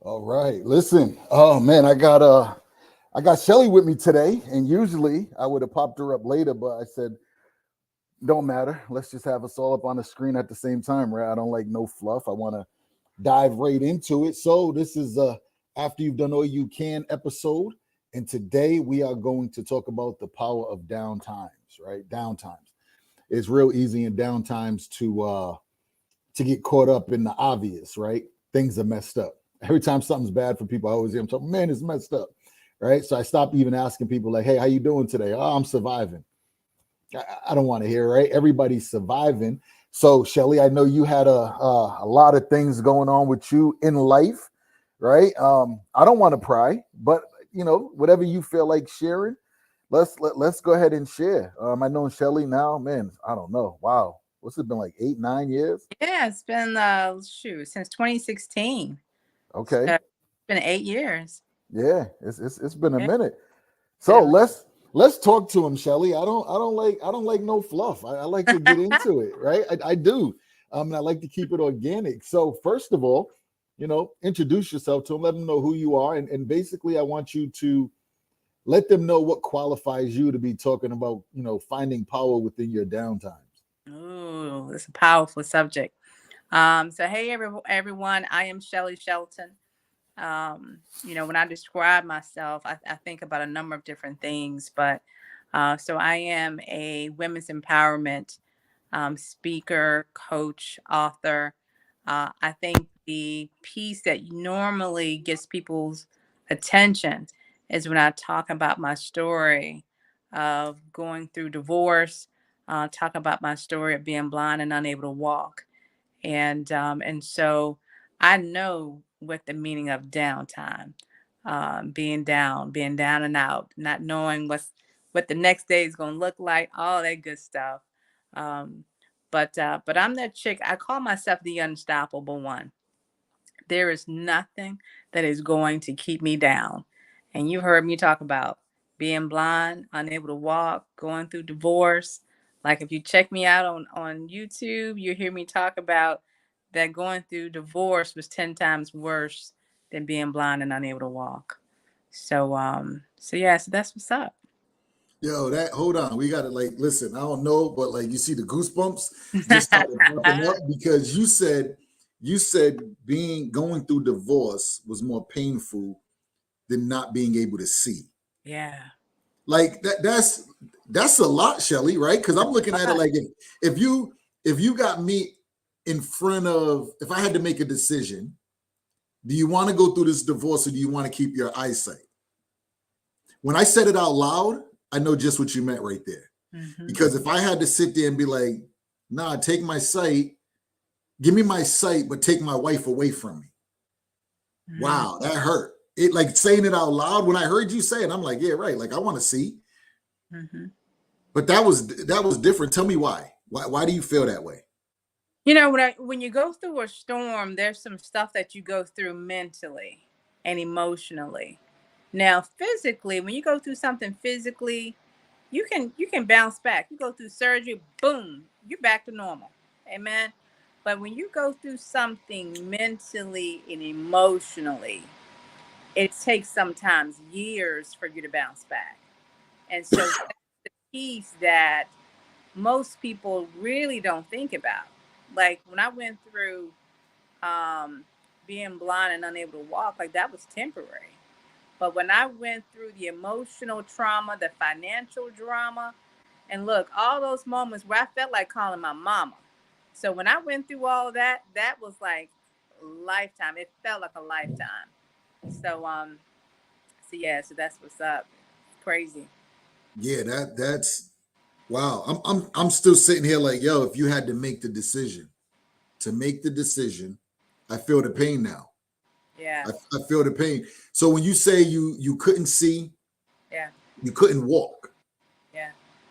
All right. Listen. Oh man, I got Shelly with me today, and usually I would have popped her up later, but I said don't matter. Let's just have us all up on the screen at the same time, right? I don't like no fluff. I want to dive right into it. So this is after you've done all you can episode, and today we are going to talk about the power of down times, right? Down times. It's real easy in down times to get caught up in the obvious, right? Things are messed up. Every time something's bad for people, I always hear them talk, man, it's messed up, right? So I stopped even asking people like, hey, how you doing today? Oh, I'm surviving. I don't want to hear, right? Everybody's surviving. So Shelly, I know you had a lot of things going on with you in life, right? I don't want to pry, but whatever you feel like sharing, let's go ahead and share. I know Shelly now, man. I don't know. Wow, what's it been like 8, 9 years? Yeah, it's been since 2016. So Okay. it's been 8 years. Yeah, it's been a Yeah, minute. So been a let's talk to him, Shelly. I don't like no fluff. I like to get into it, right? I do. And I like to keep it organic. So first of all, introduce yourself to them, let them know who you are, and basically I want you to let them know what qualifies you to be talking about, finding power within your downtimes. Ooh, it's a powerful subject. So hey everyone, I am Shelly Shelton. When I describe myself, I think about a number of different things, but so I am a women's empowerment speaker, coach, author. I think the piece that normally gets people's attention is when I talk about my story of going through divorce, talk about my story of being blind and unable to walk, and so I know what the meaning of downtime, being down and out, not knowing what the next day is going to look like, all that good stuff. Um, but I'm that chick. I call myself the unstoppable one. There is nothing that is going to keep me down. And you heard me talk about being blind, unable to walk, going through divorce. Like if you check me out on YouTube, you hear me talk about that going through divorce was 10 times worse than being blind and unable to walk. So yeah, so that's what's up. Yo, that hold on. We gotta like listen. I don't know, but like you see the goosebumps just started popping up because you said being going through divorce was more painful than not being able to see. Yeah. Like that's a lot, Shelly, right? Because I'm looking at it like if you got me in front of if I had to make a decision, do you want to go through this divorce or do you want to keep your eyesight? When I said it out loud, I know just what you meant right there. Hmm. Because if I had to sit there and be like, nah, take my sight, give me my sight, but take my wife away from me. Wow, that hurt. It like saying it out loud. When I heard you say it, I'm like, yeah, right. Like I want to see. Hmm. But that was different. Tell me why. Why do you feel that way? When you go through a storm, there's some stuff that you go through mentally and emotionally. Now, physically, when you go through something physically, you can bounce back. You go through surgery, boom, you're back to normal. Amen. But when you go through something mentally and emotionally, it takes sometimes years for you to bounce back. And so that's the piece that most people really don't think about. Like when I went through um, being blind and unable to walk, like that was temporary. But when I went through the emotional trauma, the financial drama, and look, all those moments where I felt like calling my mama. So when I went through all that, that was like a lifetime. It felt like a lifetime. So yeah, so that's what's up. Crazy. Yeah, that's wow. I'm still sitting here like, yo, if you had to make the decision, I feel the pain now. Yeah. I feel the pain. So when you say you couldn't see, Yeah. you couldn't walk, Yeah.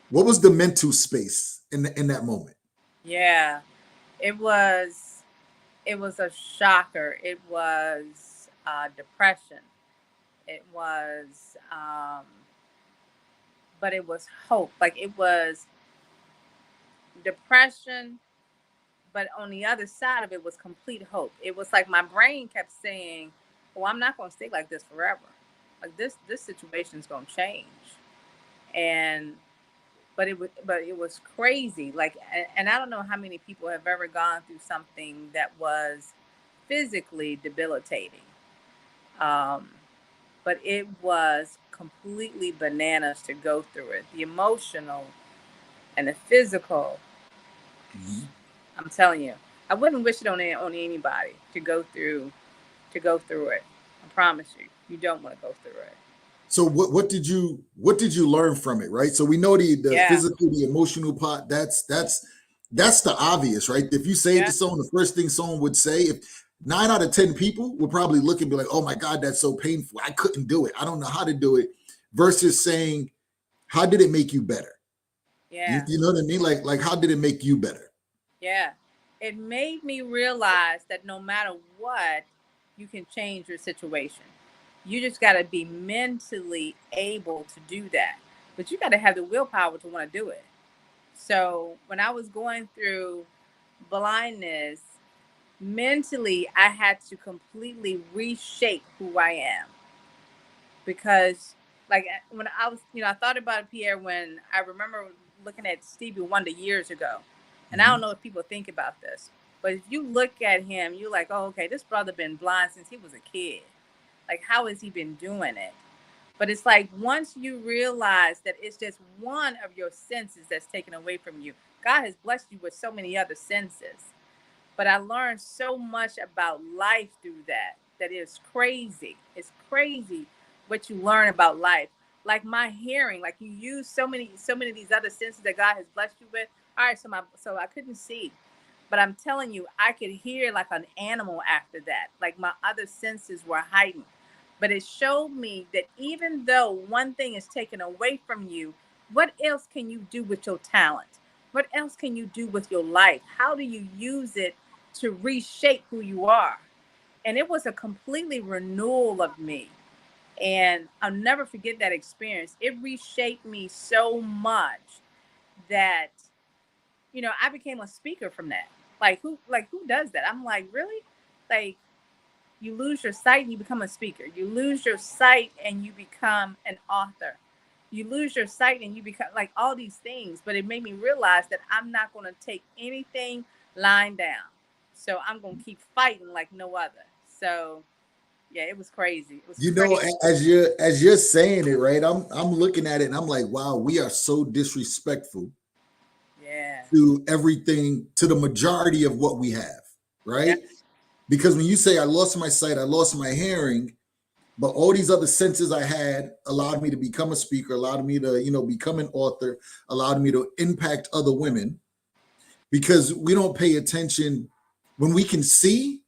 what was the mental space in that moment? Yeah. It was it was a shocker. It was depression. It was but it was hope. Like it was depression, but on the other side of it was complete hope. It was like my brain kept saying, well, I'm not going to stay like this forever. Like this situation is going to change. And but it was crazy. Like, and I don't know how many people have ever gone through something that was physically debilitating. Um, but it was completely bananas to go through it. The emotional and the physical. Mhm. I'm telling you, I wouldn't wish it on anybody to go through it. I promise you, you don't want to go through it. So what did you learn from it, right? So we know the Yeah, physical, the emotional part. That's the obvious, right? If you say it yeah, to someone, the first thing someone would say, if 9 out of 10 people would probably look and be like, "Oh my God, that's so painful. I couldn't do it. I don't know how to do it." Versus saying, "How did it make you better?" yeah, You know what I mean? Like how did it make you better? yeah. It made me realize that no matter what, you can change your situation. You just got to be mentally able to do that, but you got to have the willpower to want to do it. So when I was going through blindness, mentally, I had to completely reshape who I am because, like, when I was, I thought about it, Pierre, when I remember looking at Stevie Wonder years ago. And I don't Mhm. know if people think about this, but if you look at him, you're like, oh, okay, this brother been blind since he was a kid. Like, how has he been doing it? But it's like once you realize that it's just one of your senses that's taken away from you, God has blessed you with so many other senses. But I learned so much about life through that, that is crazy. It's crazy what you learn about life. Like my hearing, like you use so many of these other senses that God has blessed you with. All right, so I couldn't see. But I'm telling you, I could hear like an animal after that. Like my other senses were heightened. But it showed me that even though one thing is taken away from you, what else can you do with your talent? What else can you do with your life? How do you use it to reshape who you are? And it was a completely renewal of me. And I'll never forget that experience. It reshaped me so much that, I became a speaker from that. Like who does that? I'm like, really? Like, you lose your sight and you become a speaker. You lose your sight and you become an author. You lose your sight and you become like all these things. But it made me realize that I'm not going to take anything lying down. So I'm going to keep fighting like no other. So yeah, it was crazy. It was You know, crazy. as you're saying it, right? I'm looking at it and I'm like, wow, we are so disrespectful Yeah. to everything, to the majority of what we have, Yeah. right? Because when you say I lost my sight, I lost my hearing, but all these other senses I had allowed me to become a speaker, allowed me to, become an author, allowed me to impact other women, because we don't pay attention when we can see.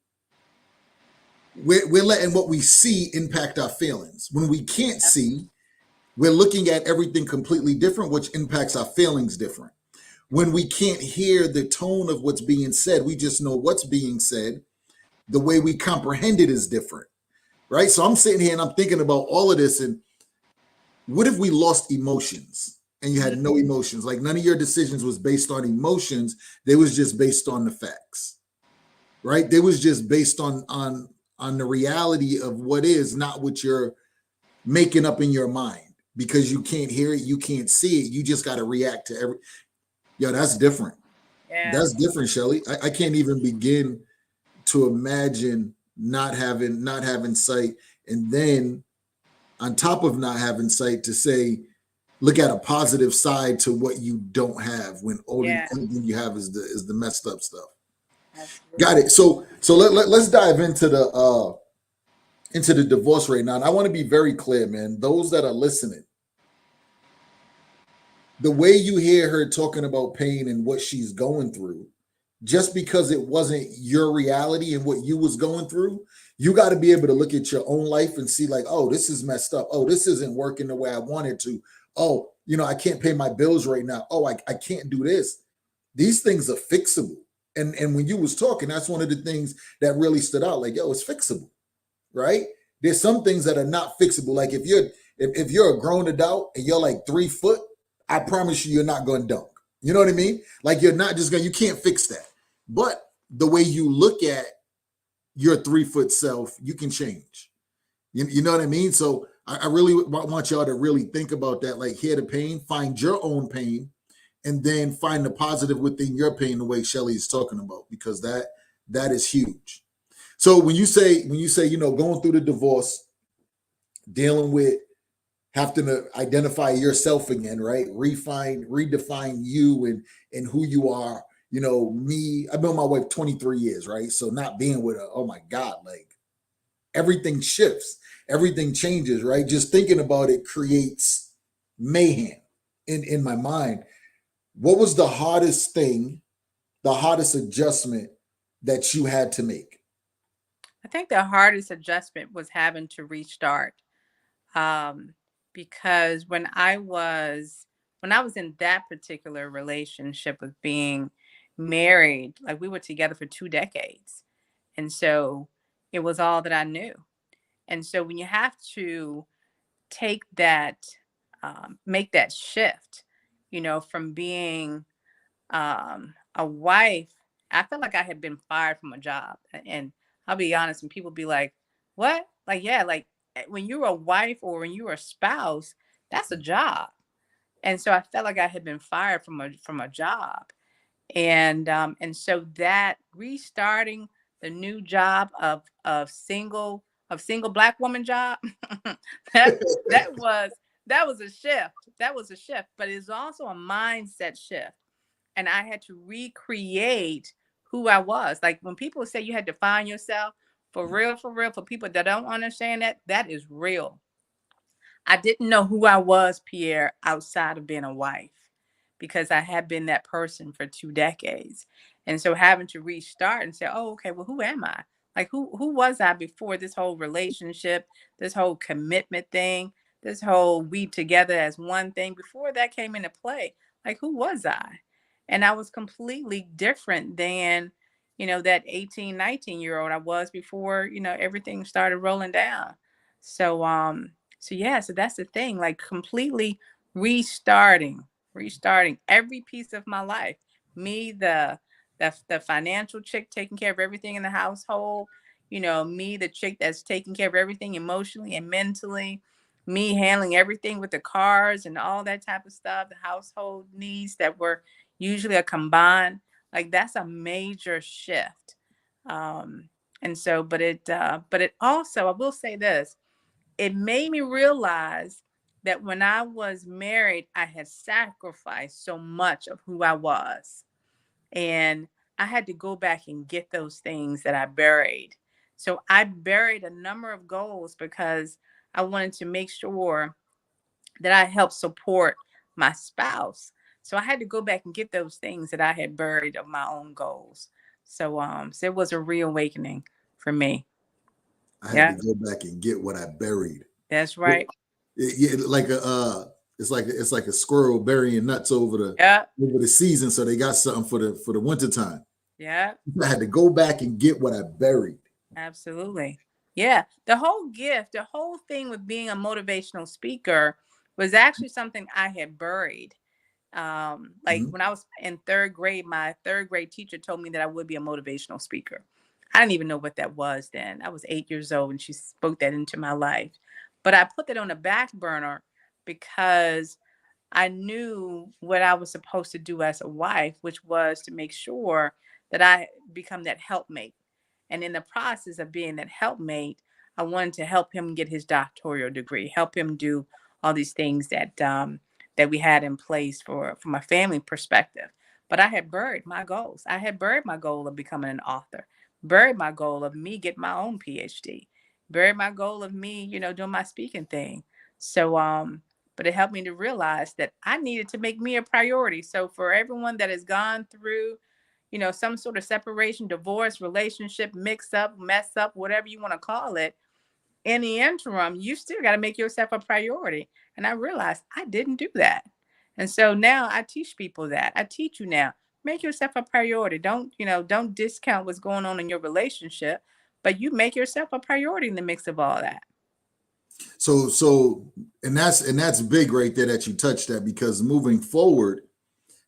We're letting what we see impact our feelings. When we can't Yeah. see, we're looking at everything completely different, which impacts our feelings different. When we can't hear the tone of what's being said, we just know what's being said. The way we comprehend it is different, right? So I'm sitting here and I'm thinking about all of this. And what if we lost emotions and you had Mhm. no emotions? Like none of your decisions was based on emotions. They was just based on the facts, right? They was just based on the reality of what is, not what you're making up in your mind, because you can't hear it, you can't see it. You just got to react to every. Yo, that's different. Yeah. That's different, Shelly. I can't even begin to imagine not having sight, and then on top of not having sight, to say look at a positive side to what you don't have, when only Yeah. only thing you have is the messed up stuff. Got Absolutely. it. So let's dive into the divorce right now. And I want to be very clear, man. Those that are listening, the way you hear her talking about pain and what she's going through, just because it wasn't your reality and what you was going through, you got to be able to look at your own life and see like, oh, this is messed up. Oh, this isn't working the way I wanted to. Oh, I can't pay my bills right now. Oh, I can't do this. These things are fixable. And when you was talking, that's one of the things that really stood out. Like, yo, it's fixable, right? There's some things that are not fixable. Like if you're a grown adult and you're like 3 foot, I promise you're not going to dunk. You know what I mean? Like you're not just going. You can't fix that. But the way you look at your 3 foot self, you can change. You know what I mean? So I really want y'all to really think about that. Like, hear the pain, find your own pain, and then find the positive within your pain, the way Shelly is talking about, because that is huge. So when you say, going through the divorce, dealing with having to identify yourself again, right? Redefine you and who you are. Me, I've been with my wife 23 years, right? So not being with her, oh my God, like everything shifts, everything changes, right? Just thinking about it creates mayhem in my mind. What was the hardest thing, the hardest adjustment that you had to make? I think the hardest adjustment was having to restart. Because when I was in that particular relationship with being married, like we were together for 2 decades. And so it was all that I knew. And so when you have to take that, make that shift, from being a wife, I felt like I had been fired from a job. And I'll be honest, and people be like, what? Like, yeah, like when you're a wife or when you're a spouse, that's a job. And so I felt like I had been fired from a job. And so that restarting the new job of single black woman job, that that was that was a shift. That was a shift, but it's also a mindset shift. And I had to recreate who I was. Like when people say you had to find yourself, for real, for people that don't understand that, that is real. I didn't know who I was, Pierre, outside of being a wife, because I had been that person for 2 decades. And so having to restart and say, oh, okay, well, who am I? Like who was I before this whole relationship, this whole commitment thing, this whole we together as one thing, before that came into play? Like who was I? And I was completely different than, that 18, 19-year-old I was before, everything started rolling down. So yeah, so that's the thing, like completely restarting every piece of my life. Me, the financial chick taking care of everything in the household, me, the chick that's taking care of everything emotionally and mentally, me handling everything with the cars and all that type of stuff, the household needs that were usually a combined, like that's a major shift. And so, but it also, I will say this, it made me realize that when I was married, I had sacrificed so much of who I was. And I had to go back and get those things that I buried. So I buried a number of goals because I wanted to make sure that I helped support my spouse. So I had to go back and get those things that I had buried of my own goals. So it was a reawakening for me. I had to Yeah, go back and get what I buried. that's right. Like it's like a squirrel burying nuts Yeah, over the season, so they got something for the winter time. yeah. I had to go back and get what I buried. Absolutely. Yeah. The whole thing with being a motivational speaker was actually something I had buried. Like Mhm. when I was in third grade, my third grade teacher told me that I would be a motivational speaker. I didn't even know what that was then. I was 8 years old and she spoke that into my life. But I put that on the back burner because I knew what I was supposed to do as a wife, which was to make sure that I become that helpmate. And in the process of being that helpmate, I wanted to help him get his doctoral degree, help him do all these things that we had in place from a family perspective. But I had buried my goals. I had buried my goal of becoming an author, buried my goal of me getting my own PhD, buried my goal of me, doing my speaking thing. So but it helped me to realize that I needed to make me a priority. So for everyone that has gone through, some sort of separation, divorce, relationship, mix up, mess up, whatever you want to call it, in the interim, you still got to make yourself a priority. And I realized I didn't do that. And so now I teach people that. I teach you now, make yourself a priority. Don't discount what's going on in your relationship, but you make yourself a priority in the mix of all that. So and that's big right there that you touched that, because moving forward,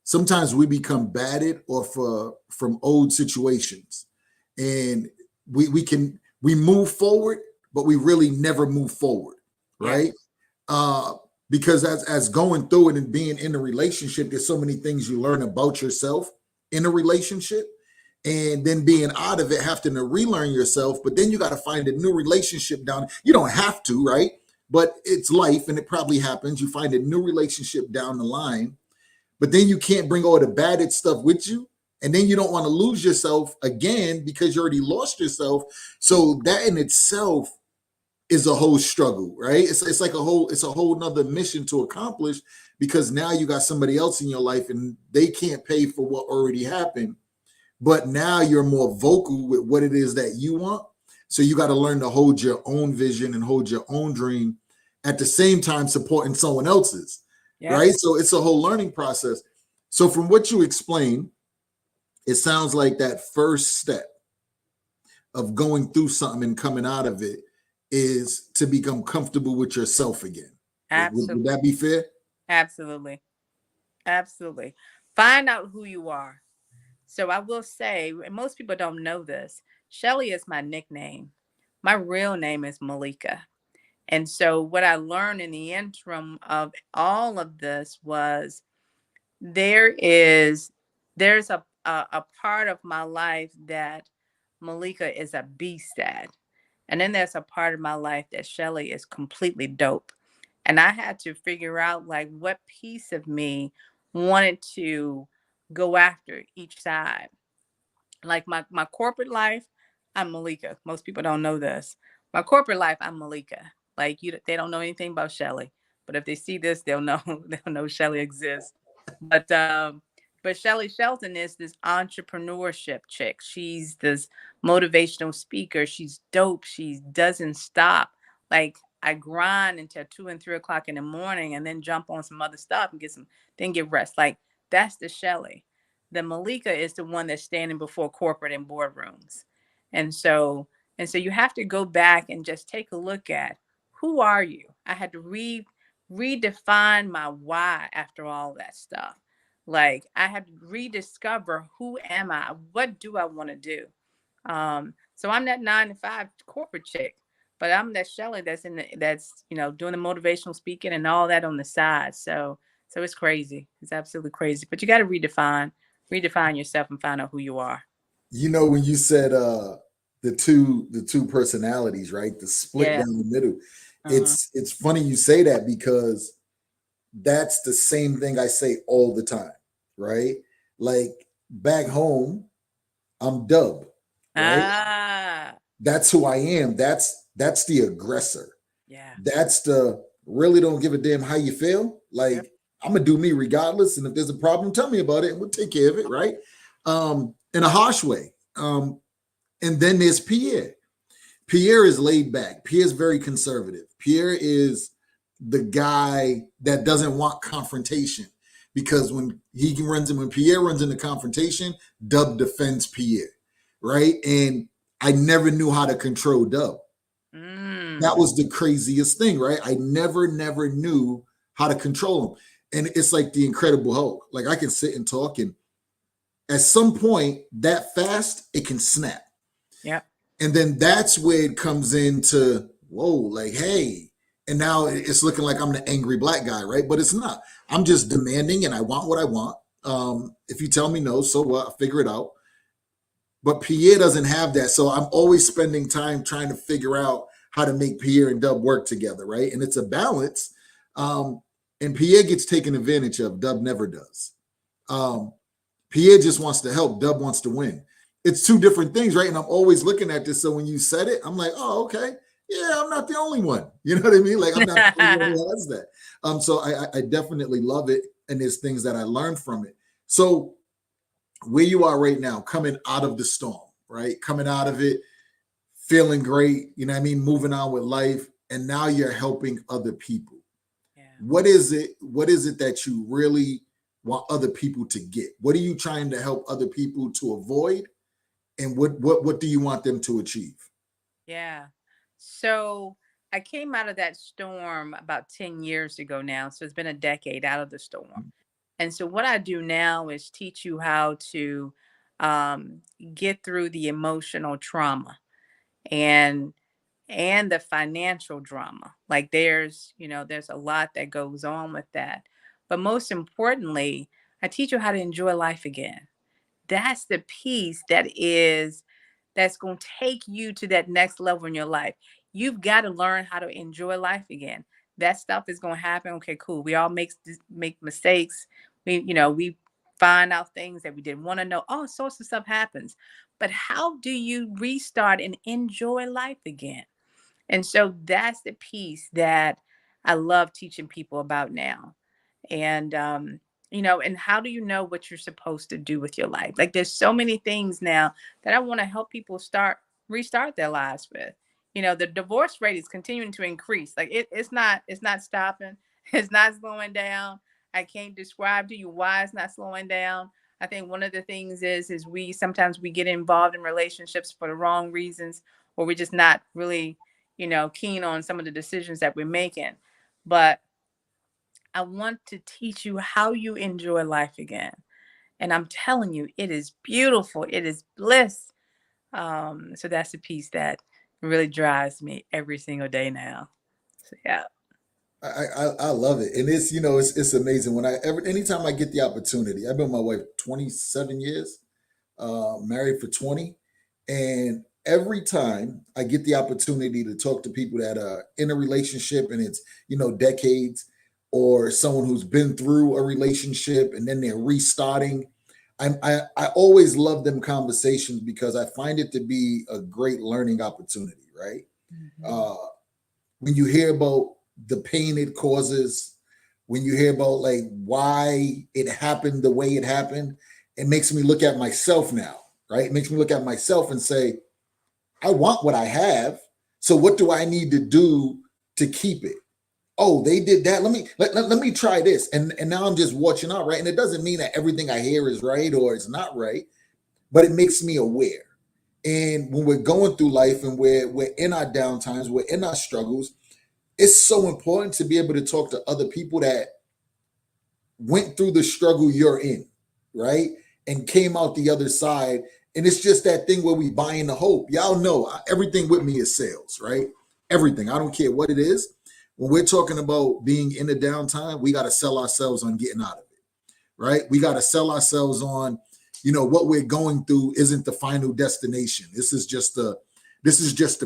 sometimes we become battered or from old situations, and we move forward, but we really never move forward, Yeah. right? Because as going through it and being in a relationship, there's so many things you learn about yourself in a relationship, and then being out of it, having to relearn yourself. But then you got to find a new relationship down. You don't have to, right? But it's life, and it probably happens. You find a new relationship down the line, but then you can't bring all the bad stuff with you. And then you don't want to lose yourself again because you already lost yourself. So that in itself is a whole struggle, right? It's like it's a whole nother mission to accomplish, because now you got somebody else in your life and they can't pay for what already happened. But now you're more vocal with what it is that you want. So you got to learn to hold your own vision and hold your own dream at the same time supporting someone else's, Yeah. right? So it's a whole learning process. So from what you explained, it sounds like that first step of going through something and coming out of it is to become comfortable with yourself again. Would that be fair? Absolutely. Absolutely. Find out who you are. So I will say, and most people don't know this, Shelly is my nickname. My real name is Malika. And so what I learned in the interim of all of this was there's a part of my life that Malika is a beast at. And then there's a part of my life that Shelly is completely dope. And I had to figure out like what piece of me wanted to go after each side. Like my corporate life, I'm Malika. Most people don't know this. My corporate life, I'm Malika. Like they don't know anything about Shelly, but if they see this, they'll know they'll know Shelly exists. But Shelly Shelton is this entrepreneurship chick. She's this motivational speaker. She's dope. She doesn't stop. Like I grind until 2 and 3 o'clock in the morning, and then jump on some other stuff and then get rest. Like that's the Shelly. The Malika is the one that's standing before corporate and boardrooms. And so you have to go back and just take a look at who are you? I had to redefine my why after all that stuff. Like I had to rediscover who am I? What do I want to do? So I'm that 9 to 5 corporate chick, but I'm that Shelly that's doing the motivational speaking and all that on the side. So it's crazy. It's absolutely crazy. But you got to redefine yourself and find out who you are. When you said the two personalities, right? The split Yeah. down the middle. Uh-huh. It's funny you say that, because that's the same thing I say all the time, right? Like back home, I'm Dub, right? Ah, That's who I am. That's the aggressor. yeah. That's the really don't give a damn how you feel. Like Yep. I'm gonna do me regardless, and if there's a problem, tell me about it, and we'll take care of it, right? In a harsh way. And then there's Pierre. Pierre is laid back. Pierre's very conservative. Pierre is the guy that doesn't want confrontation, because when Pierre runs into confrontation, Dub defends Pierre, right? And I never knew how to control Dub. That was the craziest thing, right? I never knew how to control him. And it's like the Incredible Hulk. Like I can sit and talk, and at some point that fast, it can snap. Yeah. And then that's where it comes into, whoa, like, hey, and now it's looking like I'm the angry black guy, right? But it's not. I'm just demanding, and I want what I want. If you tell me no, so what? I'll figure it out. But Pierre doesn't have that. So I'm always spending time trying to figure out how to make Pierre and Dub work together, right? And it's a balance. And Pierre gets taken advantage of. Dub never does. Pierre just wants to help. Dub wants to win. It's two different things, right? And I'm always looking at this. So when you said it, I'm like, oh, okay. Yeah, I'm not the only one. You know what I mean? Like I'm not the only one who has that. So I definitely love it. And there's things that I learned from it. So where you are right now, coming out of the storm, right? Coming out of it, feeling great, you know what I mean? Moving on with life. And now you're helping other people. Yeah. What is it that you really want other people to get? What are you trying to help other people to avoid? And what do you want them to achieve? Yeah. So I came out of that storm about 10 years ago now. So it's been a decade out of the storm. And so what I do now is teach you how to get through the emotional trauma. And and the financial drama. Like there's a lot that goes on with that. But most importantly, I teach you how to enjoy life again. That's the piece that's going to take you to that next level in your life. You've got to learn how to enjoy life again. That stuff is going to happen. Okay, cool. We all make mistakes. We find out things that we didn't want to know. All sorts of stuff happens. But how do you restart and enjoy life again? And so that's the piece that I love teaching people about now. And and how do you know what you're supposed to do with your life? Like there's so many things now that I want to help people restart their lives with. The divorce rate is continuing to increase. Like it's not stopping. It's not slowing down. I can't describe to you why it's not slowing down. I think one of the things is we sometimes we get involved in relationships for the wrong reasons, or we're just not really, keen on some of the decisions that we're making. But I want to teach you how you enjoy life again. And I'm telling you, it is beautiful. It is bliss. So that's the piece that really drives me every single day now. So yeah. I love it, and it's amazing when anytime I get the opportunity. I've been with my wife 27 years, married for 20, and every time I get the opportunity to talk to people that are in a relationship and it's decades, or someone who's been through a relationship and then they're restarting, I always love them conversations because I find it to be a great learning opportunity, right? Mhm. When you hear about the pain it causes, when you hear about like why it happened the way it happened, it makes me look at myself now, right? It makes me look at myself and say, I want what I have. So what do I need to do to keep it? Oh, they did that. Let me try this. And now I'm just watching out, right? And it doesn't mean that everything I hear is right or it's not right, but it makes me aware. And when we're going through life and we're in our downtimes, we're in our struggles, it's so important to be able to talk to other people that went through the struggle you're in, right? And came out the other side. And it's just that thing where we buy into hope. Y'all know everything with me is sales, right? Everything. I don't care what it is. When we're talking about being in the downtime, we got to sell ourselves on getting out of it, right? We got to sell ourselves on, what we're going through isn't the final destination. This is just a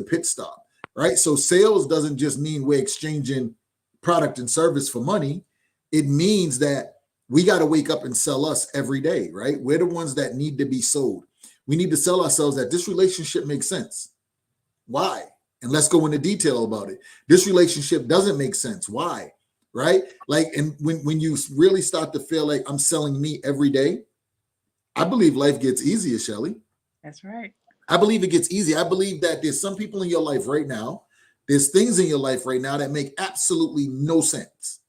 pit stop. Right. So sales doesn't just mean we're exchanging product and service for money. It means that we got to wake up and sell us every day. Right. We're the ones that need to be sold. We need to sell ourselves that this relationship makes sense. Why? And let's go into detail about it. This relationship doesn't make sense. Why? Right. Like, and when you really start to feel like I'm selling me every day, I believe life gets easier, Shelly. That's right. I believe it gets easy. I believe that there's some people in your life right now, there's things in your life right now that make absolutely no sense.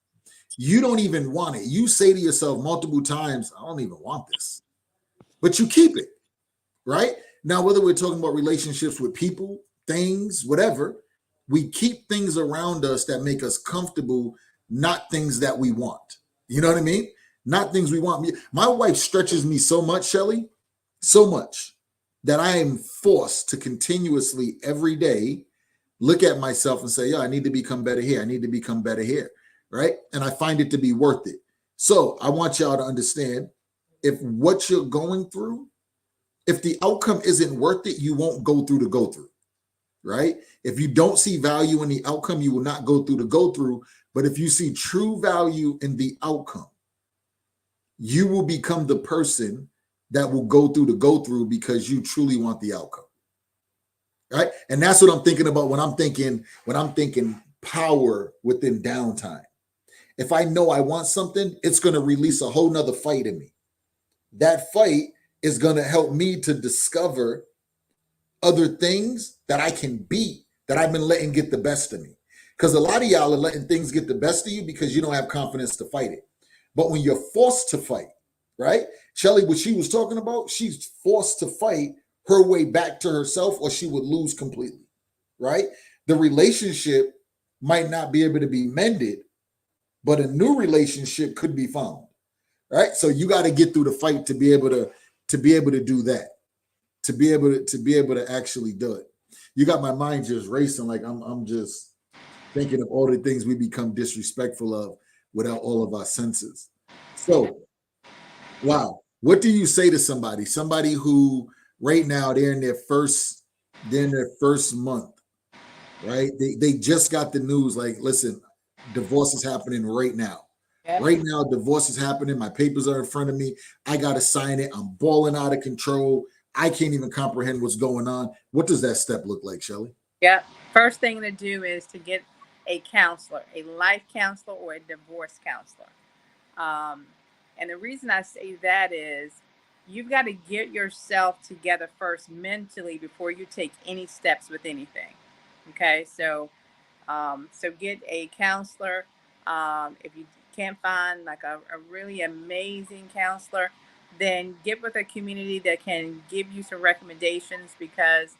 You don't even want it. You say to yourself multiple times, I don't even want this, but you keep it, right? Now, whether we're talking about relationships with people, things, whatever, we keep things around us that make us comfortable, not things that we want. You know what I mean? Not things we want. My wife stretches me so much, Shelly, so much, that I am forced to continuously every day look at myself and say, I need to become better here. I need to become better here. Right. And I find it to be worth it. So I want y'all to understand, if what you're going through, if the outcome isn't worth it, you won't go through the go through. Right. If you don't see value in the outcome, you will not go through the go through. But if you see true value in the outcome, you will become the person that will go through the go through because you truly want the outcome. Right. And that's what I'm thinking about when I'm thinking power within downtime. If I know I want something, it's going to release a whole nother fight in me. That fight is going to help me to discover other things that I can beat that I've been letting get the best of me. Because a lot of y'all are letting things get the best of you because you don't have confidence to fight it. But when you're forced to fight, right? Shelly, what she was talking about, she's forced to fight her way back to herself or she would lose completely, right? The relationship might not be able to be mended, but a new relationship could be found, right? So you got to get through the fight to be able to do that, to be able to actually do it. you got my mind just racing. Like I'm just thinking of all the things we become disrespectful of without all of our senses. So, wow. What do you say to somebody who right now they're in their first month, right? They just got the news like, listen, divorce is happening right now. Yeah. Right now, divorce is happening. My papers are in front of me. I got to sign it. I'm balling out of control. I can't even comprehend what's going on. What does that step look like, Shelly? Yeah. First thing to do is to get a counselor, a life counselor or a divorce counselor. And the reason I say that is you've got to get yourself together first mentally before you take any steps with anything. Okay. So get a counselor. If you can't find like a really amazing counselor, then get with a community that can give you some recommendations, because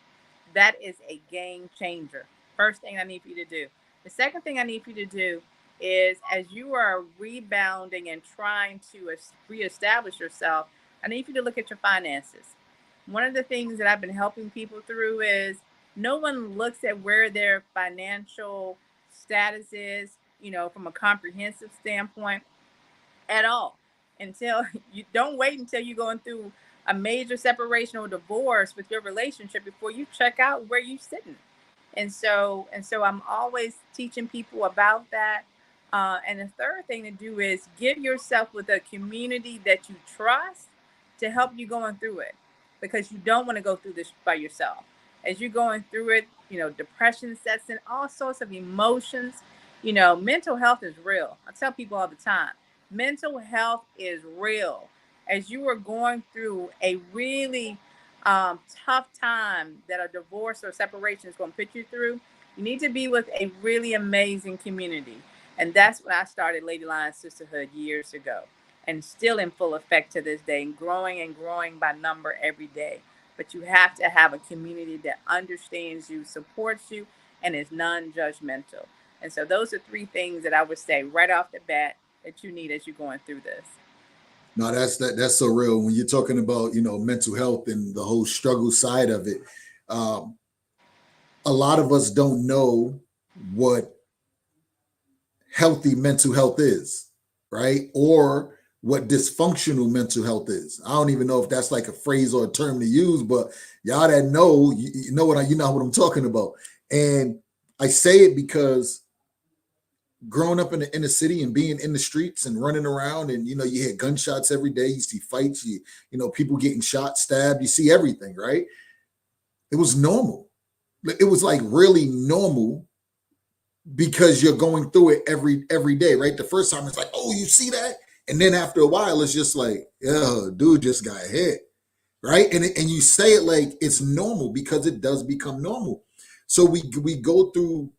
that is a game changer. First thing I need for you to do. The second thing I need for you to do is, as you are rebounding and trying to reestablish yourself, I need for you to look at your finances. One of the things that I've been helping people through is no one looks at where their financial status is, from a comprehensive standpoint at all, until you don't wait until you're going through a major separation or divorce with your relationship before you check out where you're sitting. And so I'm always teaching people about that. And the third thing to do is give yourself with a community that you trust to help you going through it, because you don't want to go through this by yourself. As you're going through it, depression sets in, all sorts of emotions. Mental health is real. I tell people all the time, mental health is real. As you are going through a really tough time that a divorce or separation is going to put you through, you need to be with a really amazing community. And that's when I started Lady Lion Sisterhood years ago, and still in full effect to this day, and growing by number every day. But you have to have a community that understands you, supports you, and is non-judgmental. And so those are three things that I would say right off the bat that you need as you're going through this. No, that's so real. When you're talking about, mental health and the whole struggle side of it, a lot of us don't know what healthy mental health is, right? Or what dysfunctional mental health is. I don't even know if that's like a phrase or a term to use, but y'all that know, you know what I'm talking about. And I say it because growing up in the inner city and being in the streets and running around, and you hear gunshots every day, you see fights, people getting shot, stabbed, you see everything, right? It was normal. It was like really normal, because you're going through it every day, right? The first time it's like, oh, you see that? And then after a while, it's just like, oh, dude just got hit, right? And you say it like it's normal, because it does become normal. So we go through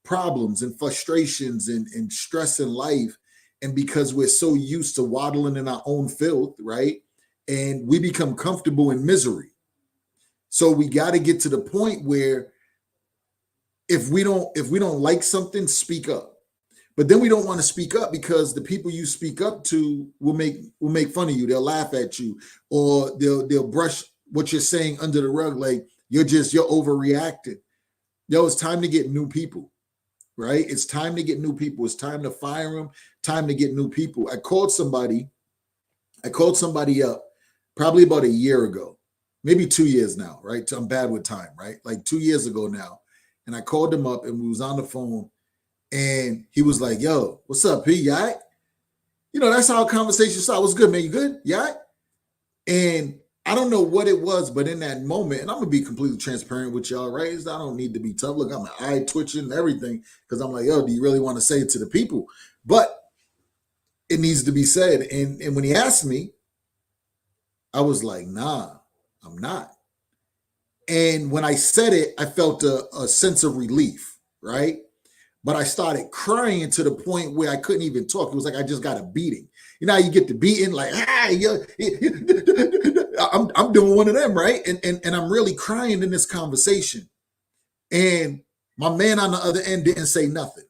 problems and frustrations and stress in life, and because we're so used to waddling in our own filth, right? And we become comfortable in misery. So we got to get to the point where if we don't like something, speak up. But then we don't want to speak up, because the people you speak up to will make fun of you. They'll laugh at you, or they'll brush what you're saying under the rug, like you're overreacting. Yo, it's time to get new people, right? It's time to get new people. It's time to fire them. Time to get new people. I called somebody up probably about a year ago, maybe 2 years now, right? I'm bad with time, right? Like 2 years ago now. And I called him up, and we was on the phone, and he was like, yo, what's up, P? You all right? That's how our conversation started. What's good, man? You good? You all right? And I don't know what it was, but in that moment, and I'm going to be completely transparent with y'all, right? I don't need to be tough. Look, I'm an eye twitching and everything, because I'm like, yo, do you really want to say it to the people? But it needs to be said. And when he asked me, I was like, nah, I'm not. And when I said it, I felt a sense of relief, right? But I started crying to the point where I couldn't even talk. It was like I just got a beating. You know how you get the beating, like, I'm doing one of them, right? And I'm really crying in this conversation. And my man on the other end didn't say nothing.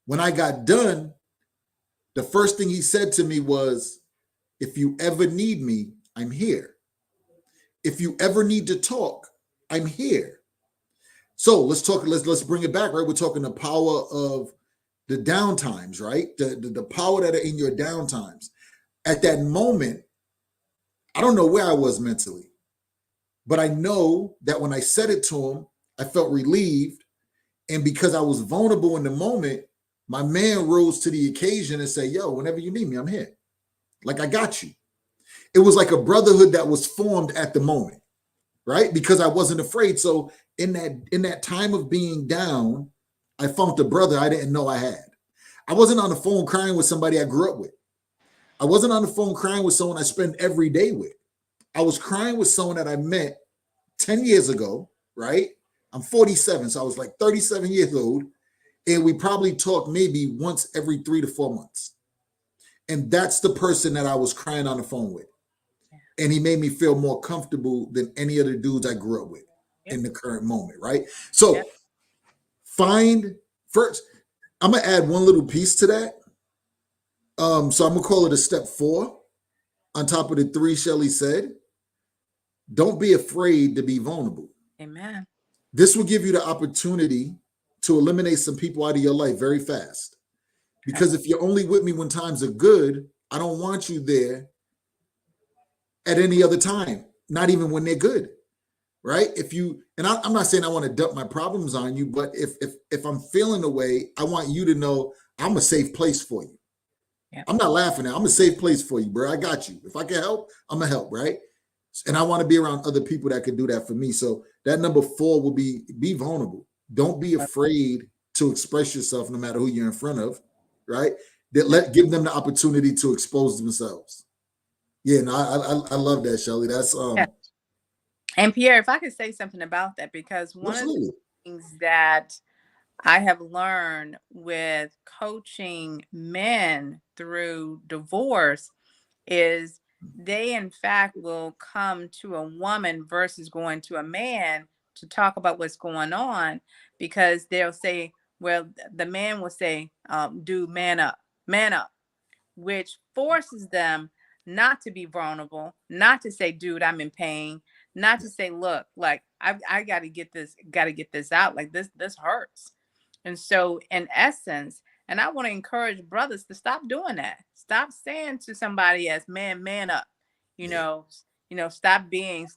When I got done, the first thing he said to me was, if you ever need me, I'm here. If you ever need to talk, I'm here. So let's bring it back, right? We're talking the power of the downtimes, right? The power that are in your downtimes. At that moment, I don't know where I was mentally, but I know that when I said it to him, I felt relieved. And because I was vulnerable in the moment, my man rose to the occasion and said, yo, whenever you need me, I'm here. Like, I got you. It was like a brotherhood that was formed at the moment, right? Because I wasn't afraid. So in that time of being down, I found a brother I didn't know I had. I wasn't on the phone crying with somebody I grew up with. I wasn't on the phone crying with someone I spend every day with. I was crying with someone that I met 10 years ago, right? I'm 47, so I was like 37 years old. And we probably talk maybe once every 3 to 4 months. And that's the person that I was crying on the phone with. And he made me feel more comfortable than any other dudes I grew up with in the current moment, right? So find first, I'm going to add one little piece to that. So I'm going to call it a step 4 on top of the 3 Shelly said. Don't be afraid to be vulnerable. Amen. This will give you the opportunity to eliminate some people out of your life very fast. Because if you're only with me when times are good, I don't want you there at any other time, not even when they're good, right? I'm not saying I want to dump my problems on you, but if I'm feeling a way, I want you to know I'm a safe place for you. Yeah. I'm not laughing at you. I'm a safe place for you, bro. I got you. If I can help, I'm gonna help, right? And I want to be around other people that can do that for me. So that number 4 will be vulnerable. Don't be afraid to express yourself no matter who you're in front of, right? Give them the opportunity to expose themselves. Yeah, no, I love that, Shelly. That's And Pierre, if I could say something about that, because one of the things that I have learned with coaching men through divorce is they in fact will come to a woman versus going to a man to talk about what's going on, because they'll say, well, the man will say, dude, man up, which forces them not to be vulnerable, not to say, dude, I'm in pain, not to say, look, like I got to get this out, like this hurts. And so in essence, and I want to encourage brothers to stop doing that. Stop saying to somebody as man up, stop being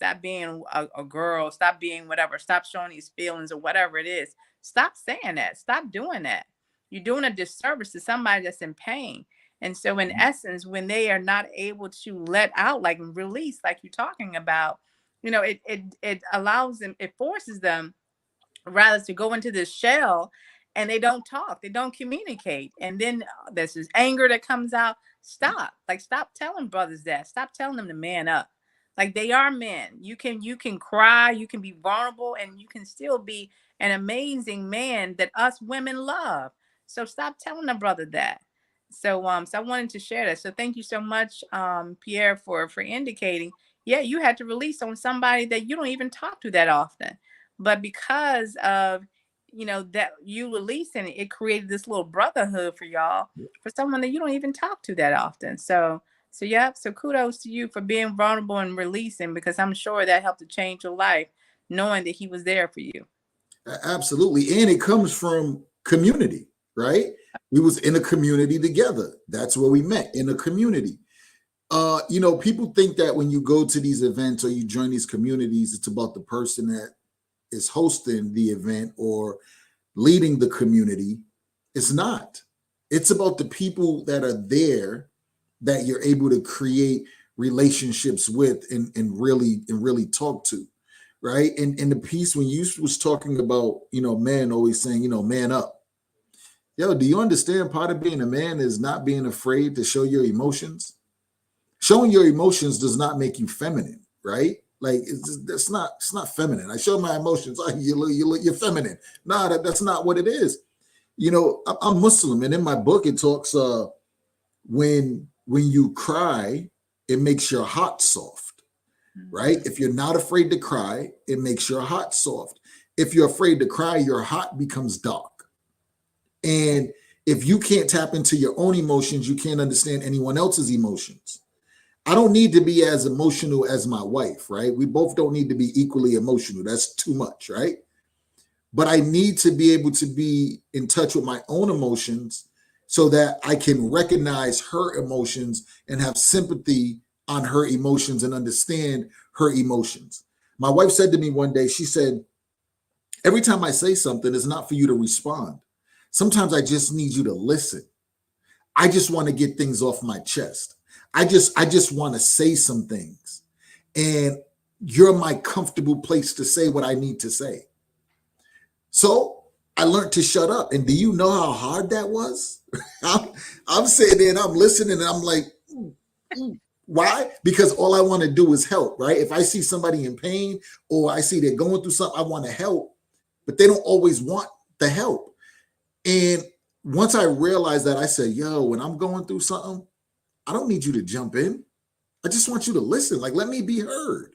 a girl, stop being whatever, stop showing these feelings or whatever it is. Stop saying that. Stop doing that. You're doing a disservice to somebody that's in pain. And so in essence, when they are not able to let out, like release, like you're talking about, it allows them, it forces them rather to go into this shell, and they don't talk, they don't communicate. And then there's this anger that comes out. Stop telling brothers that. Stop telling them to man up. Like, they are men. You can cry, you can be vulnerable, and you can still be an amazing man that us women love. So stop telling a brother that. So I wanted to share that. So thank you so much, Pierre, for indicating, yeah, you had to release on somebody that you don't even talk to that often. But because of, that you releasing it, it created this little brotherhood for y'all, for someone that you don't even talk to that often. So kudos to you for being vulnerable and releasing, because I'm sure that helped to change your life, knowing that he was there for you. Absolutely. And it comes from community, right? We was in a community together. That's where we met, in a community. People think that when you go to these events or you join these communities, it's about the person that is hosting the event or leading the community. It's not. It's about the people that are there that you're able to create relationships with and really talk to, right? And the piece when you was talking about, men always saying, man up. Yo, do you understand part of being a man is not being afraid to show your emotions? Showing your emotions does not make you feminine, right? Like, it's not feminine. I show my emotions. Oh, you're feminine. No, that's not what it is. I'm Muslim, and in my book it talks when you cry, it makes your heart soft, right? If you're not afraid to cry, it makes your heart soft. If you're afraid to cry, your heart becomes dark. And if you can't tap into your own emotions, you can't understand anyone else's emotions. I don't need to be as emotional as my wife, right? We both don't need to be equally emotional. That's too much, right? but I need to be able to be in touch with my own emotions so that I can recognize her emotions and have sympathy on her emotions and understand her emotions. My wife said to me one day, she said, every time I say something, it's not for you to respond. Sometimes I just need you to listen. I just want to get things off my chest. I just want to say some things. And you're my comfortable place to say what I need to say. So I learned to shut up. And do you know how hard that was? I'm sitting there and I'm listening and I'm like, why? Because all I want to do is help, right? If I see somebody in pain or I see they're going through something, I want to help, but they don't always want the help. And once I realized that, I said, yo, when I'm going through something, I don't need you to jump in. I just want you to listen. Like, let me be heard.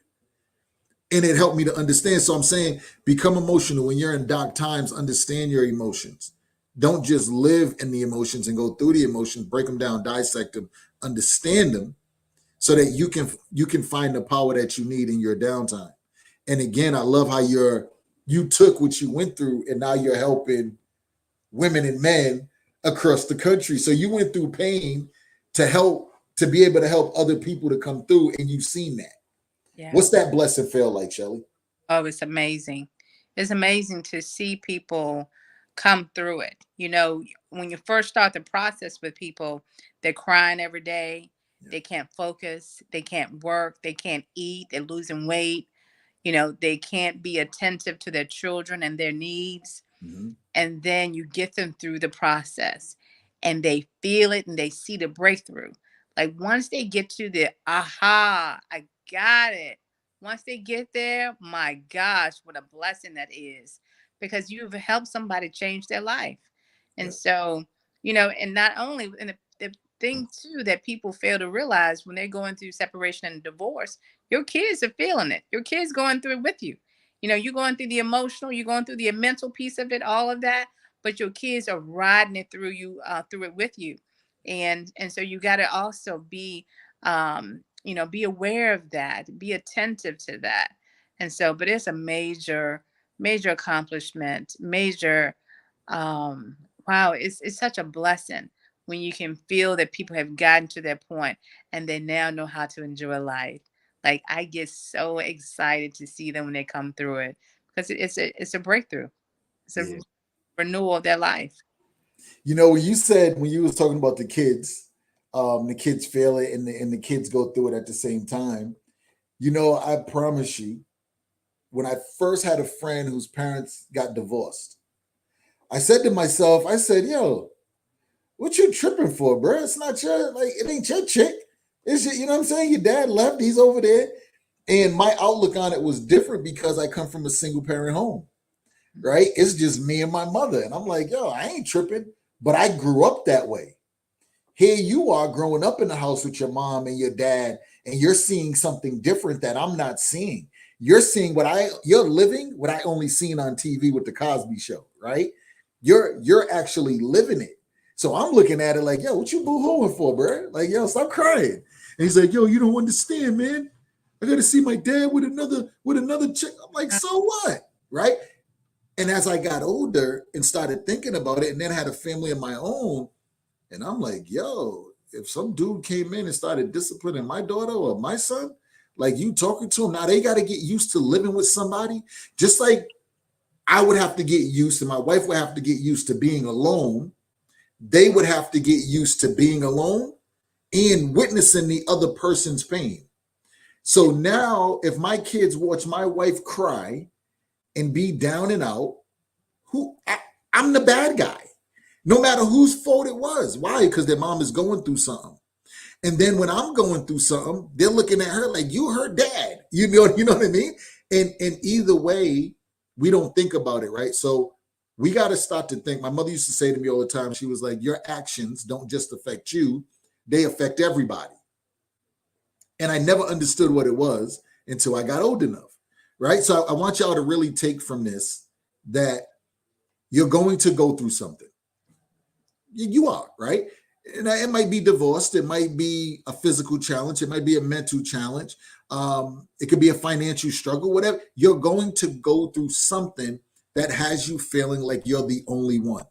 And it helped me to understand. So I'm saying, become emotional. When you're in dark times, understand your emotions. Don't just live in the emotions and go through the emotions, break them down, dissect them, understand them so that you can find the power that you need in your downtime. And again, I love how you took what you went through and now you're helping women and men across the country. So you went through pain to be able to help other people to come through, and you've seen that. Yeah. What's that blessing feel like, Shelly? Oh, it's amazing. It's amazing to see people come through it. You know, when you first start the process with people, they're crying every day. Yeah. They can't focus. They can't work. They can't eat. They're losing weight. You know, they can't be attentive to their children and their needs. Mm-hmm. And then you get them through the process and they feel it and they see the breakthrough. Like once they get to the aha, I got it. Once they get there, my gosh, what a blessing that is, because you've helped somebody change their life. Yeah. And so, you know, and not only, and the thing too that people fail to realize when they're going through separation and divorce, your kids are feeling it. Your kids going through it with you. You know, you're going through the emotional, you're going through the mental piece of it, all of that, but your kids are riding it through you, through it with you. And so you got to also be, you know, be aware of that, be attentive to that. And so, but it's a major accomplishment, major, wow, it's such a blessing when you can feel that people have gotten to that point and they now know how to enjoy life. Like I get so excited to see them when they come through it because it's a breakthrough. It's a Yeah. renewal of their life. You know, you said when you was talking about the kids feel it and the kids go through it at the same time. You know, I promise you, when I first had a friend whose parents got divorced, I said to myself, I said, yo, what you tripping for, bro? It's not it ain't your chick. It's you know what I'm saying? Your dad left, he's over there. And my outlook on it was different because I come from a single parent home, right? It's just me and my mother. And I'm like, yo, I ain't tripping, but I grew up that way. Here you are growing up in the house with your mom and your dad, and you're seeing something different that I'm not seeing. You're seeing you're living what I only seen on TV with the Cosby Show, right? You're actually living it. So I'm looking at it like, yo, what you boo-hooing for, bro? Like, yo, stop crying. And he's like, yo, you don't understand, man. I got to see my dad with another chick. I'm like, so what, right? And as I got older and started thinking about it, and then had a family of my own, and I'm like, yo, if some dude came in and started disciplining my daughter or my son, like you talking to him, now they got to get used to living with somebody, just like I would have to get used to, my wife would have to get used to being alone. They would have to get used to being alone and witnessing the other person's pain. So now if my kids watch my wife cry and be down and out, I'm the bad guy, no matter whose fault it was. Why? Because their mom is going through something. And then when I'm going through something, they're looking at her like, you her dad. You know what I mean? And either way, we don't think about it, right? So we got to start to think. My mother used to say to me all the time, she was like, your actions don't just affect you, they affect everybody. And I never understood what it was until I got old enough, right? So I want y'all to really take from this that you're going to go through something. You are, right? And it might be divorced. It might be a physical challenge. It might be a mental challenge. It could be a financial struggle, whatever. You're going to go through something, that has you feeling like you're the only one?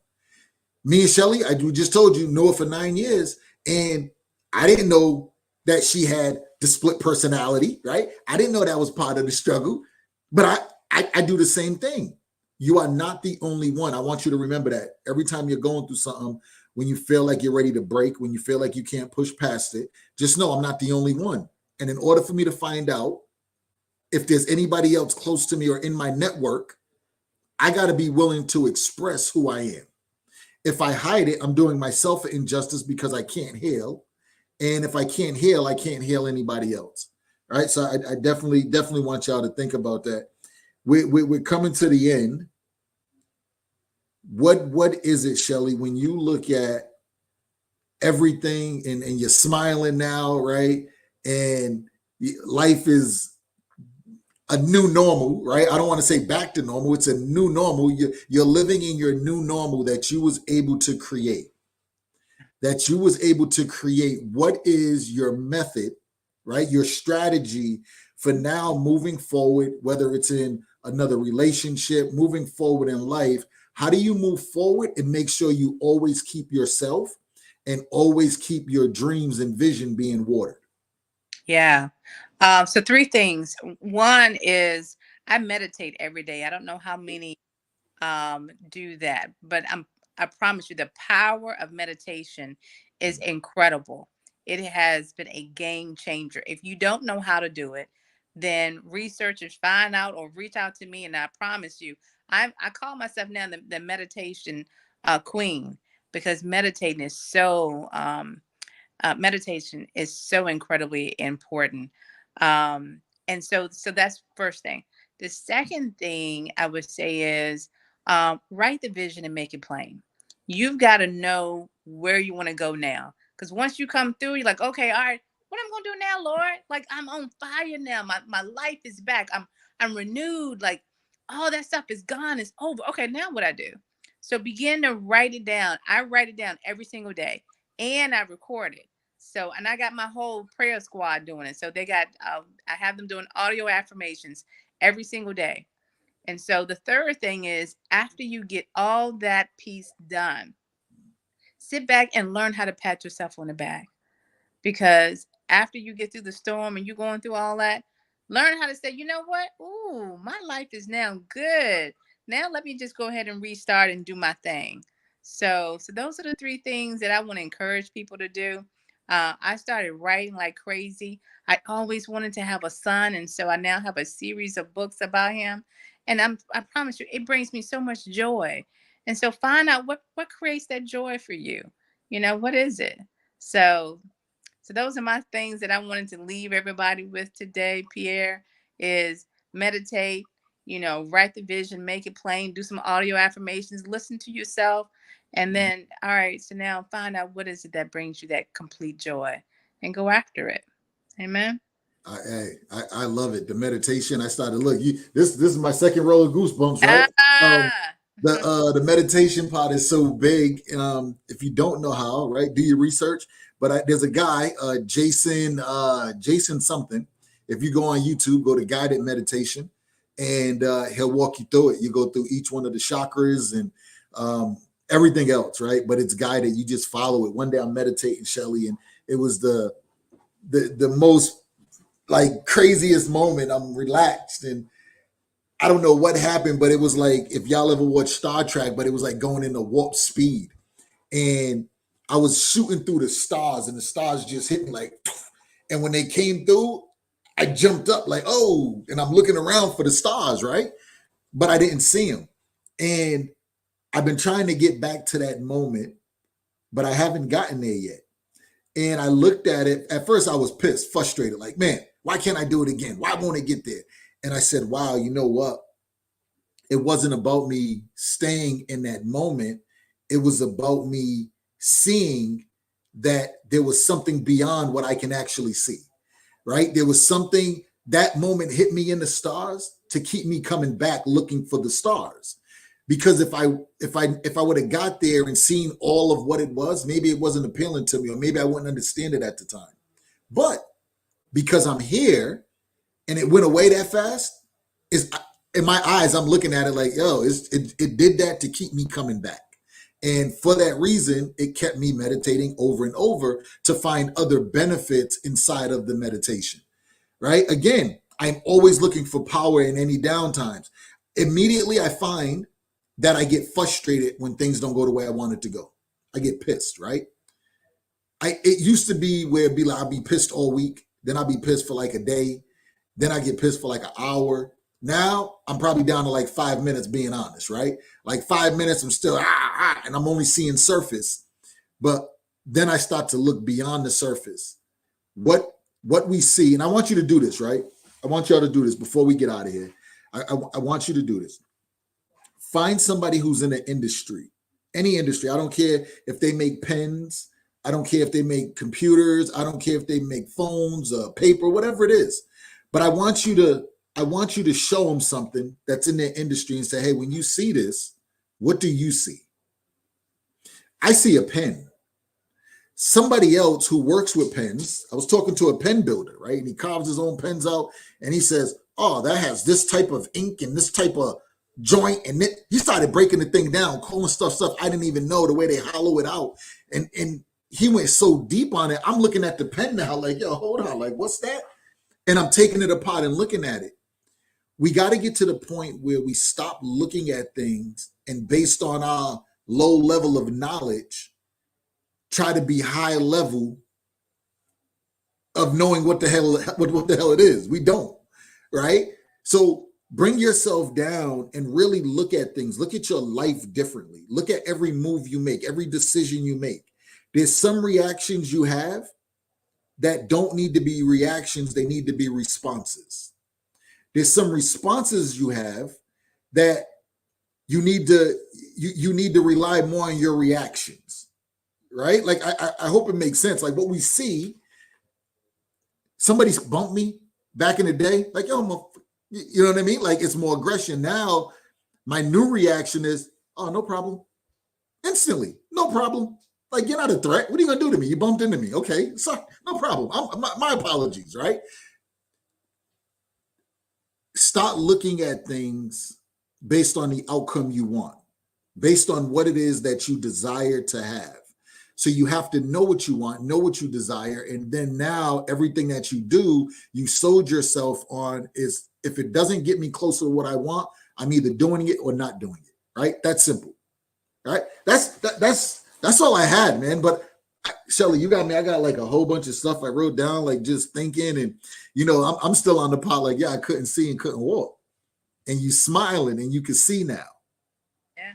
Me and Shelly, we just told you, knew her for 9 years, and I didn't know that she had the split personality, right? I didn't know that was part of the struggle, but I do the same thing. You are not the only one. I want you to remember that every time you're going through something, when you feel like you're ready to break, when you feel like you can't push past it, just know I'm not the only one. And in order for me to find out if there's anybody else close to me or in my network, I got to be willing to express who I am. If I hide it, I'm doing myself an injustice because I can't heal. And if I can't heal, I can't heal anybody else. Right. So I definitely want y'all to think about that. We're coming to the end. What is it, Shelly, when you look at everything and you're smiling now, right? And life is a new normal, right? I don't want to say back to normal. It's a new normal. You're living in your new normal that you was able to create. What is your method, right? Your strategy for now moving forward, whether it's in another relationship, moving forward in life. How do you move forward and make sure you always keep yourself and always keep your dreams and vision being watered? Yeah. So 3 things. One is I meditate every day. I don't know how many do that, but I promise you the power of meditation is incredible. It has been a game changer. If you don't know how to do it, then researchers find out or reach out to me, and I promise you, I call myself now the meditation queen, because meditation is so incredibly important. And so that's first thing. The second thing I would say is write the vision and make it plain. You've got to know where you want to go now. Because once you come through, you're like, okay, all right, what am I gonna do now, Lord? Like, I'm on fire now. My life is back. I'm renewed. Like, all that stuff is gone. It's over. Okay, now what I do? So begin to write it down. I write it down every single day, and I record it. So, and I got my whole prayer squad doing it. So they got, I have them doing audio affirmations every single day. And so the third thing is, after you get all that piece done, sit back and learn how to pat yourself on the back. Because after you get through the storm and you're going through all that, learn how to say, you know what? Ooh, my life is now good. Now let me just go ahead and restart and do my thing. So those are the 3 things that I want to encourage people to do. I started writing like crazy. I always wanted to have a son, and so I now have a series of books about him. And I promise you, it brings me so much joy. And so find out what creates that joy for you. You know, what is it? So those are my things that I wanted to leave everybody with today, Pierre, is meditate, write the vision, make it plain, do some audio affirmations, listen to yourself. And then, all right, so now find out what is it that brings you that complete joy and go after it. Amen. I love it. The meditation. I started this is my second row of goosebumps, right? The meditation part is so big. If you don't know how, right, do your research. But there's a guy, Jason something. If you go on YouTube, go to guided meditation, and he'll walk you through it. You go through each one of the chakras and everything else, right? But it's guided. You just follow it. One day I'm meditating, Shelly, and it was the most like craziest moment. I'm relaxed, and I don't know what happened, but it was like, if y'all ever watched Star Trek, but it was like going into warp speed. And I was shooting through the stars, and the stars just hit me like, and when they came through, I jumped up like, oh, and I'm looking around for the stars, right? But I didn't see them. And I've been trying to get back to that moment, but I haven't gotten there yet. And I looked at it. At first, I was pissed, frustrated, like, man, why can't I do it again? Why won't it get there? And I said, wow, you know what? It wasn't about me staying in that moment. It was about me seeing that there was something beyond what I can actually see, right? There was something, that moment hit me in the stars to keep me coming back looking for the stars. Because if I would have got there and seen all of what it was, maybe it wasn't appealing to me, or maybe I wouldn't understand it at the time. But because I'm here and it went away that fast, in my eyes, I'm looking at it like, yo, it did that to keep me coming back. And for that reason, it kept me meditating over and over to find other benefits inside of the meditation, right? Again, I'm always looking for power in any downtimes. Immediately, I find that I get frustrated when things don't go the way I want it to go. I get pissed, right? It used to be where it'd be like I'd be pissed all week, then I'd be pissed for like a day, then I get pissed for like an hour. Now I'm probably down to like 5 minutes, being honest, right? Like 5 minutes, I'm still and I'm only seeing surface. But then I start to look beyond the surface. What we see, and I want you to do this, right? I want y'all to do this before we get out of here. I want you to do this. Find somebody who's in the industry, any industry. I don't care if they make pens. I don't care if they make computers. I don't care if they make phones, paper, whatever it is. But I want you to show them something that's in their industry and say, hey, when you see this, what do you see? I see a pen. Somebody else who works with pens, I was talking to a pen builder, right? And he carves his own pens out and he says, oh, that has this type of ink and this type of joint. And he started breaking the thing down, calling stuff I didn't even know, the way they hollow it out. And he went so deep on it. I'm looking at the pen now like, yo, hold on, like, what's that? And I'm taking it apart and looking at it. We got to get to the point where we stop looking at things and based on our low level of knowledge, try to be high level of knowing what the hell it is. We don't, right? So bring yourself down and really look at things. Look at your life differently. Look at every move you make, every decision you make. There's some reactions you have that don't need to be reactions. They need to be responses. There's some responses you have that you need to rely more on your reactions, right? Like I hope it makes sense. Like what we see, somebody's bumped me back in the day, like, yo, you know what I mean? Like it's more aggression. Now my new reaction is, oh, no problem. Instantly, no problem. Like, you're not a threat. What are you gonna do to me? You bumped into me. Okay, sorry, no problem. My apologies, right? Start looking at things based on the outcome you want, based on what it is that you desire to have. So you have to know what you want, know what you desire, and then now everything that you do, you sold yourself on is, if it doesn't get me closer to what I want, I'm either doing it or not doing it, right? That's simple, right? That's all I had, man. But Shelly, you got me. I got like a whole bunch of stuff I wrote down, like just thinking, and I'm still on the pot. Like, yeah, I couldn't see and couldn't walk, and you smiling, and you can see now. Yeah.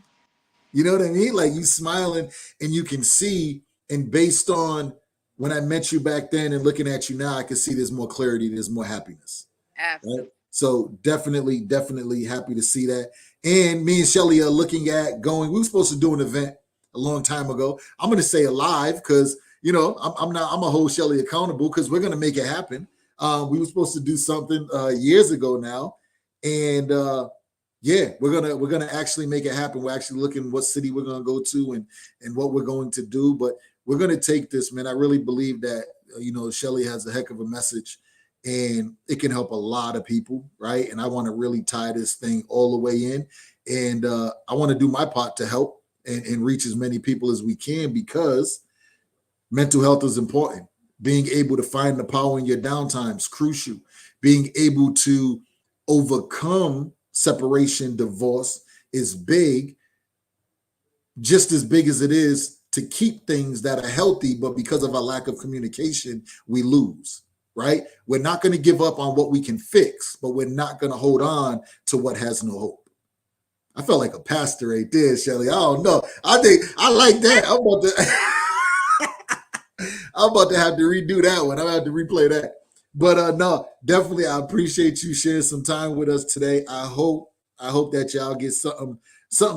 You know what I mean? Like you smiling, and you can see. And based on when I met you back then, and looking at you now, I can see there's more clarity, there's more happiness. Absolutely. Right? So definitely happy to see that. And me and Shelly are looking at going. We were supposed to do an event a long time ago. I'm going to say alive because I'm going to hold Shelly accountable because we're going to make it happen. We were supposed to do something years ago now, and we're gonna actually make it happen. We're actually looking what city we're going to go to and what we're going to do. But we're going to take this, man. I really believe that Shelly has a heck of a message, and it can help a lot of people, right? And I want to really tie this thing all the way in, and I want to do my part to help and reach as many people as we can, because mental health is important. Being able to find the power in your downtime is crucial. Being able to overcome separation, divorce is big, just as big as it is to keep things that are healthy, but because of our lack of communication, we lose, right? We're not going to give up on what we can fix, but we're not going to hold on to what has no hope. I felt like a pastor right there, Shelly. I don't know. I think I like that. I'm about to have to redo that one. I have to replay that. But no, definitely, I appreciate you sharing some time with us today. I hope that y'all get something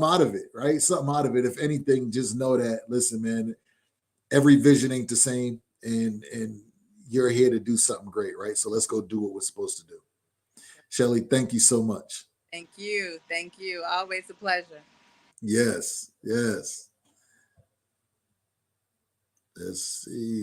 out of it, right? Something out of it. If anything, just know that, listen, man, every vision ain't the same, and you're here to do something great, right? So let's go do what we're supposed to do. Shelly, thank you so much. Thank you. Always a pleasure. Yes. Let's see.